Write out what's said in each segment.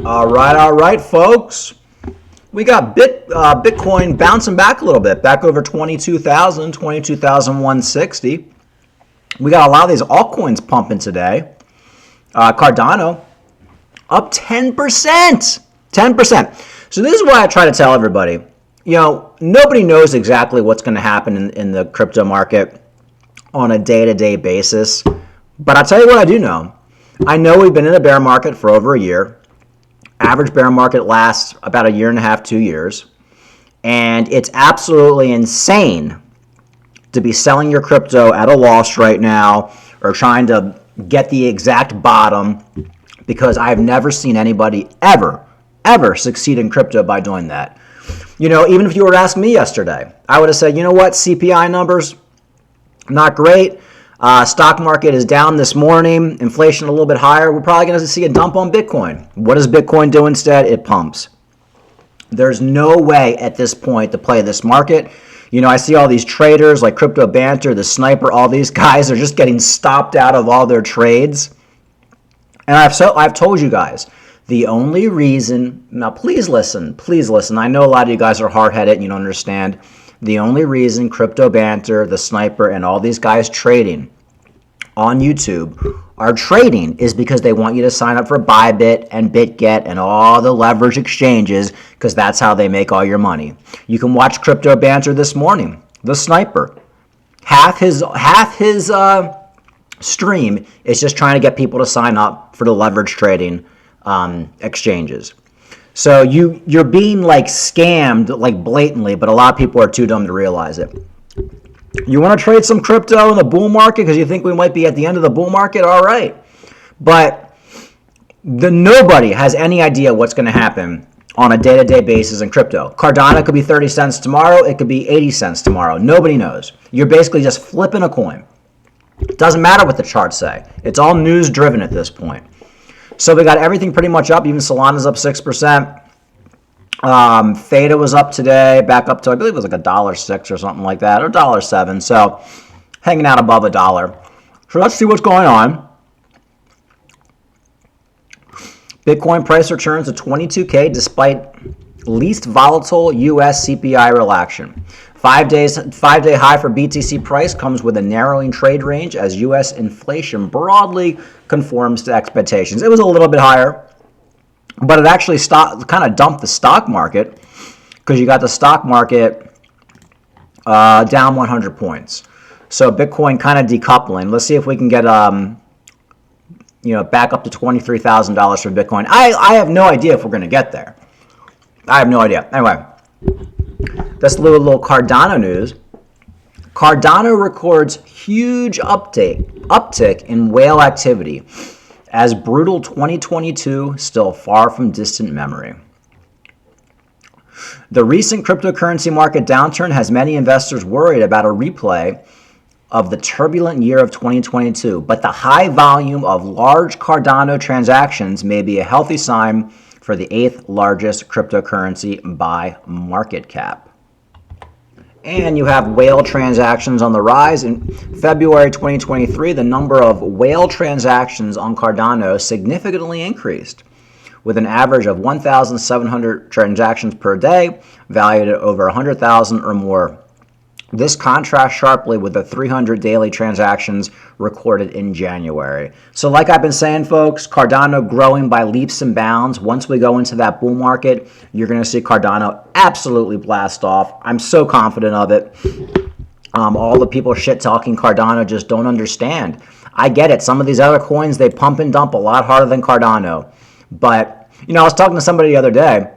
All right, folks. We got Bitcoin bouncing back a little bit, back over 22,000, 22,160. We got a lot of these altcoins pumping today. Cardano up 10%. 10%. So this is what I try to tell everybody. You know, nobody knows exactly what's going to happen in the crypto market on a day-to-day basis. But I'll tell you what I do know. I know we've been in a bear market for over a year. Average bear market lasts about a year and a half, 2 years. And it's absolutely insane to be selling your crypto at a loss right now or trying to get the exact bottom, because I've never seen anybody ever succeed in crypto by doing that. You know, even if you were to ask me yesterday, I would have said, you know what, CPI numbers, not great. Stock market is down this morning. Inflation a little bit higher. We're probably going to see a dump on Bitcoin. What does Bitcoin do instead? It pumps. There's no way at this point to play this market. You know, I see all these traders like Crypto Banter, the Sniper, all these guys are just getting stopped out of all their trades. And I've told you guys, the only reason, now please listen. I know a lot of you guys are hard-headed and you don't understand. The only reason Crypto Banter, the Sniper, and all these guys trading on YouTube are trading is because they want you to sign up for Bybit and BitGet and all the leverage exchanges, because that's how they make all your money. You can watch Crypto Banter this morning, the Sniper. Half his stream is just trying to get people to sign up for the leverage trading exchanges. So you're being like scammed like blatantly, but a lot of people are too dumb to realize it. You want to trade some crypto in the bull market because you think we might be at the end of the bull market? All right. But nobody has any idea what's going to happen on a day-to-day basis in crypto. Cardano could be 30 cents tomorrow. It could be 80 cents tomorrow. Nobody knows. You're basically just flipping a coin. It doesn't matter what the charts say. It's all news driven at this point. So we got everything pretty much up. Even Solana's up 6%. Theta was up today, back up to, I believe it was like $1.06 or something like that, or $1.07. So hanging out above $1. So let's see what's going on. Bitcoin price returns to 22K despite least volatile U.S. CPI relaxation. 5-day high for BTC price comes with a narrowing trade range as U.S. inflation broadly conforms to expectations. It was a little bit higher, but it actually kind of dumped the stock market, because you got the stock market down 100 points. So Bitcoin kind of decoupling. Let's see if we can get back up to $23,000 for Bitcoin. I have no idea if we're going to get there. I have no idea. Anyway, that's a little Cardano news. Cardano records huge uptick in whale activity as brutal 2022 still far from distant memory. The recent cryptocurrency market downturn has many investors worried about a replay of the turbulent year of 2022, but the high volume of large Cardano transactions may be a healthy sign for the 8th largest cryptocurrency by market cap. And you have whale transactions on the rise. In February 2023, the number of whale transactions on Cardano significantly increased, with an average of 1,700 transactions per day, valued at over 100,000 or more. This contrasts sharply with the 300 daily transactions recorded in January. So like I've been saying, folks, Cardano growing by leaps and bounds. Once we go into that bull market, you're going to see Cardano absolutely blast off. I'm so confident of it. All the people shit-talking Cardano just don't understand. I get it. Some of these other coins, they pump and dump a lot harder than Cardano. But, I was talking to somebody the other day,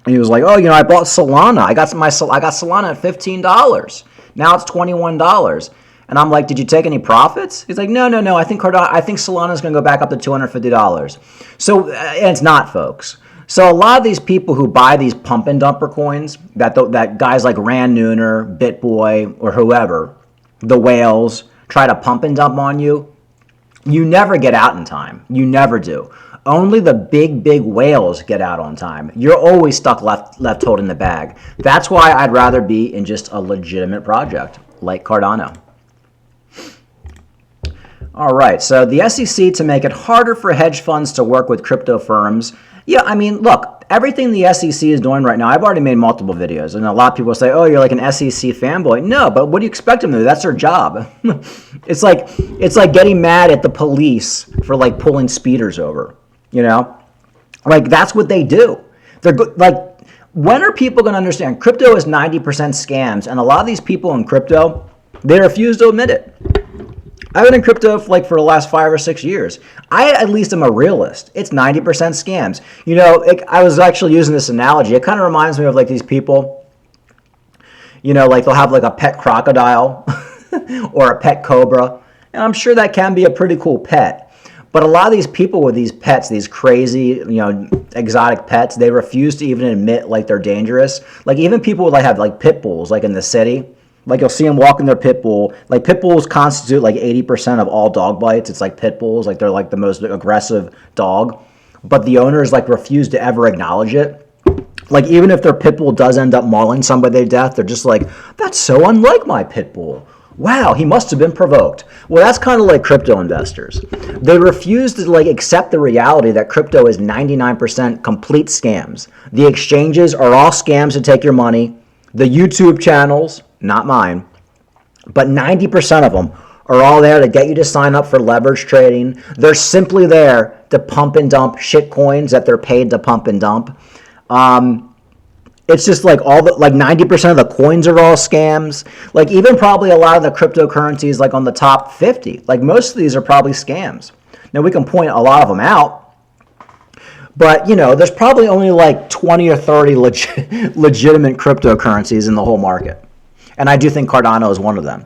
and he was like, I bought Solana. I got Solana at $15. Now it's $21. And I'm like, did you take any profits? He's like, no. I think Solana's going to go back up to $250. So, and it's not, folks. So a lot of these people who buy these pump and dumper coins, that guys like Rand Nooner, BitBoy, or whoever, the whales, try to pump and dump on you, you never get out in time. You never do. Only the big whales get out on time. You're always stuck left holding the bag. That's why I'd rather be in just a legitimate project like Cardano. All right, so the SEC to make it harder for hedge funds to work with crypto firms. Yeah, I mean, look, everything the SEC is doing right now, I've already made multiple videos, and a lot of people say, oh, you're like an SEC fanboy. No, but what do you expect them to do? That's their job. It's like getting mad at the police for like pulling speeders over, you know? Like, that's what they do. They're good. Like, when are people going to understand? Crypto is 90% scams, and a lot of these people in crypto, they refuse to admit it. I've been in crypto for the last 5 or 6 years. I at least am a realist. It's 90% scams. You know, I was actually using this analogy. It kind of reminds me of like these people, you know, like they'll have like a pet crocodile or a pet cobra. And I'm sure that can be a pretty cool pet. But a lot of these people with these pets, these crazy, you know, exotic pets, they refuse to even admit like they're dangerous. Like even people would like have like pit bulls like in the city. Like you'll see them walking their pit bull. Like pit bulls constitute like 80% of all dog bites. It's like pit bulls. Like they're like the most aggressive dog. But the owners like refuse to ever acknowledge it. Like even if their pit bull does end up mauling somebody to death, they're just like, that's so unlike my pit bull. Wow, he must have been provoked. Well, that's kind of like crypto investors. They refuse to like accept the reality that crypto is 99% complete scams. The exchanges are all scams to take your money. The YouTube channels, not mine, but 90% of them are all there to get you to sign up for leverage trading. They're simply there to pump and dump shit coins that they're paid to pump and dump. It's just like all the like 90% of the coins are all scams. Like even probably a lot of the cryptocurrencies like on the top 50. Like most of these are probably scams. Now we can point a lot of them out. But, you know, there's probably only like 20 or 30 legitimate cryptocurrencies in the whole market. And I do think Cardano is one of them.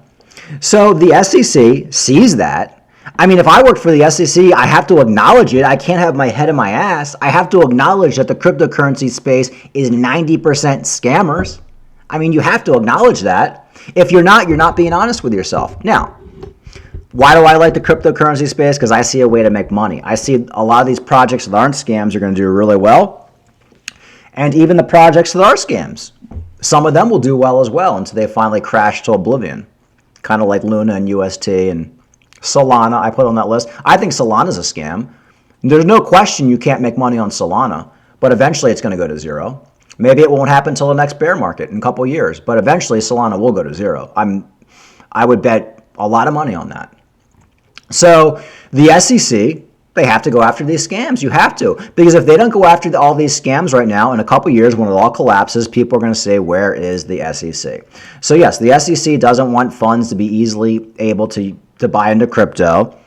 So the SEC sees that. I mean, if I worked for the SEC, I have to acknowledge it. I can't have my head in my ass. I have to acknowledge that the cryptocurrency space is 90% scammers. I mean, you have to acknowledge that. If you're not being honest with yourself. Now, why do I like the cryptocurrency space? Because I see a way to make money. I see a lot of these projects that aren't scams are going to do really well. And even the projects that are scams, some of them will do well as well until they finally crash to oblivion. Kind of like Luna and UST and Solana I put on that list. I think Solana's a scam. There's no question you can't make money on Solana, but eventually it's going to go to zero. Maybe it won't happen until the next bear market in a couple of years, but eventually Solana will go to zero. I would bet a lot of money on that. So the SEC, they have to go after these scams. You have to. Because if they don't go after all these scams right now, in a couple years when it all collapses, people are going to say, where is the SEC? So yes, the SEC doesn't want funds to be easily able to buy into crypto.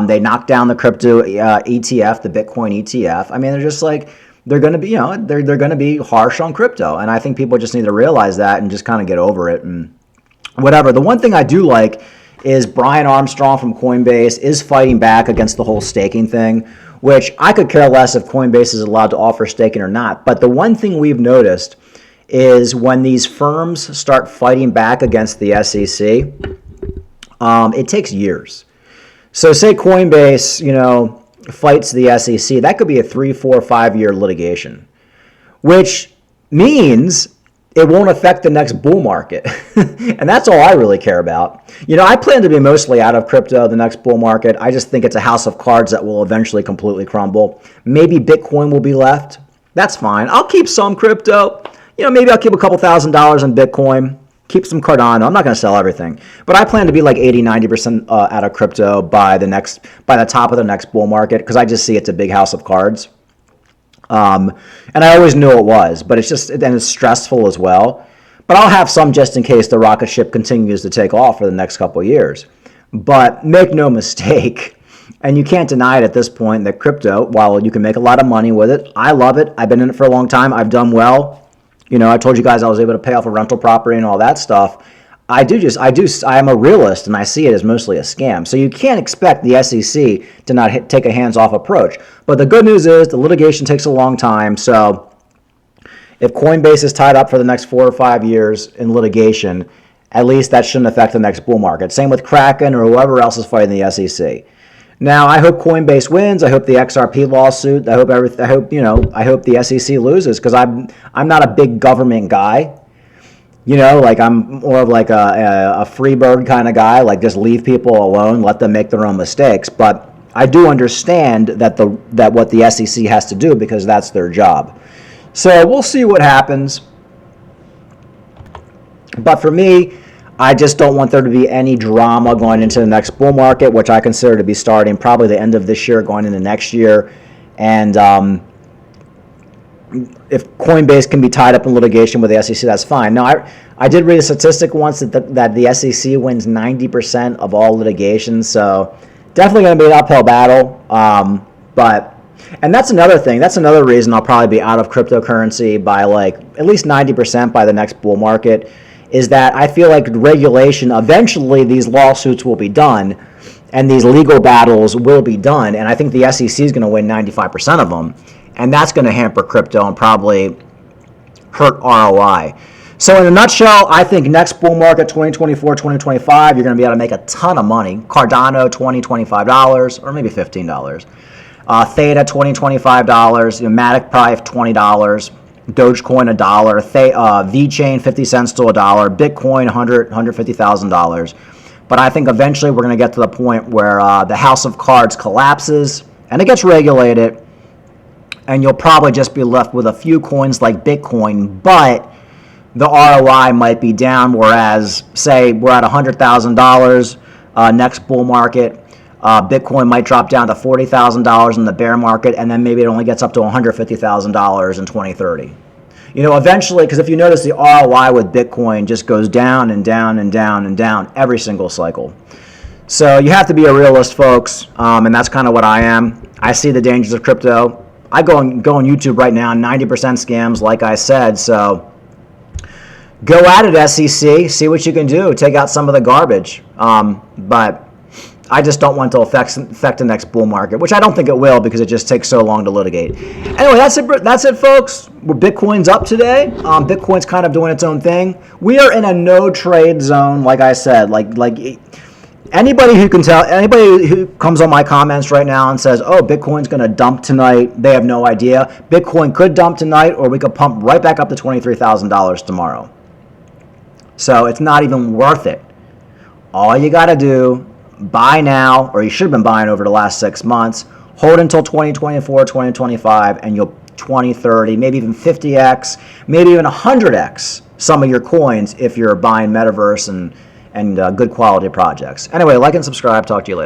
They knocked down the crypto ETF, the Bitcoin ETF. I mean, they're just like, they're going to be, you know, they're going to be harsh on crypto. And I think people just need to realize that and just kind of get over it and whatever. The one thing I do like is Brian Armstrong from Coinbase is fighting back against the whole staking thing, which I could care less if Coinbase is allowed to offer staking or not. But the one thing we've noticed is when these firms start fighting back against the SEC, it takes years. So say Coinbase, you know, fights the SEC, that could be a 3, 4, 5 year litigation, which means it won't affect the next bull market. And that's all I really care about. You know, I plan to be mostly out of crypto the next bull market. I just think it's a house of cards that will eventually completely crumble. Maybe Bitcoin will be left. That's fine. I'll keep some crypto. You know, maybe I'll keep a couple $1,000s in Bitcoin. Keep some Cardano. I'm not going to sell everything. But I plan to be like 80, 90% out of crypto by the top of the next bull market because I just see it's a big house of cards. And I always knew it was, but it's just, and it's stressful as well. But I'll have some just in case the rocket ship continues to take off for the next couple of years. But make no mistake, and you can't deny it at this point, that crypto, while you can make a lot of money with it, I love it. I've been in it for a long time. I've done well. You know, I told you guys I was able to pay off a rental property and all that stuff. I am a realist, and I see it as mostly a scam. So you can't expect the SEC to not take a hands-off approach. But the good news is the litigation takes a long time. So if Coinbase is tied up for the next 4 or 5 years in litigation, at least that shouldn't affect the next bull market. Same with Kraken or whoever else is fighting the SEC. Now, I hope Coinbase wins. I hope the XRP lawsuit. I hope the SEC loses because I'm not a big government guy. You know, like I'm more of like a free bird kind of guy, like just leave people alone, let them make their own mistakes. But I do understand that what the SEC has to do because that's their job. So we'll see what happens. But for me, I just don't want there to be any drama going into the next bull market, which I consider to be starting probably the end of this year, going into next year. And if Coinbase can be tied up in litigation with the SEC, that's fine. Now, I did read a statistic once that the SEC wins 90% of all litigation, so definitely going to be an uphill battle. And that's another thing. That's another reason I'll probably be out of cryptocurrency by like at least 90% by the next bull market, is that I feel like regulation, eventually these lawsuits will be done and these legal battles will be done. And I think the SEC is going to win 95% of them. And that's going to hamper crypto and probably hurt ROI. So in a nutshell, I think next bull market, 2024, 2025, you're going to be able to make a ton of money. Cardano, $20, $25, or maybe $15. Theta, $20, $25. Matic, probably $20. Dogecoin, $1. VeChain, 50 cents to $1. Bitcoin, $150,000. But I think eventually we're going to get to the point where the house of cards collapses and it gets regulated. And you'll probably just be left with a few coins like Bitcoin, but the ROI might be down, whereas, say, we're at $100,000 next bull market, Bitcoin might drop down to $40,000 in the bear market, and then maybe it only gets up to $150,000 in 2030. You know, eventually, because if you notice, the ROI with Bitcoin just goes down and down and down and down every single cycle. So you have to be a realist, folks, and that's kind of what I am. I see the dangers of crypto. I go on YouTube right now, 90% scams, like I said. So go at it, SEC. See what you can do. Take out some of the garbage. But I just don't want to affect the next bull market, which I don't think it will because it just takes so long to litigate. Anyway, that's it, folks. Bitcoin's up today. Bitcoin's kind of doing its own thing. We are in a no trade zone, like I said. Anybody who comes on my comments right now and says, oh, Bitcoin's going to dump tonight, they have no idea. Bitcoin could dump tonight, or we could pump right back up to $23,000 tomorrow. So it's not even worth it. All you got to do, buy now, or you should have been buying over the last 6 months, hold until 2024, 2025, and you'll 20, 30, maybe even 50x, maybe even 100x some of your coins if you're buying Metaverse and good quality projects. Anyway, like and subscribe. Talk to you later.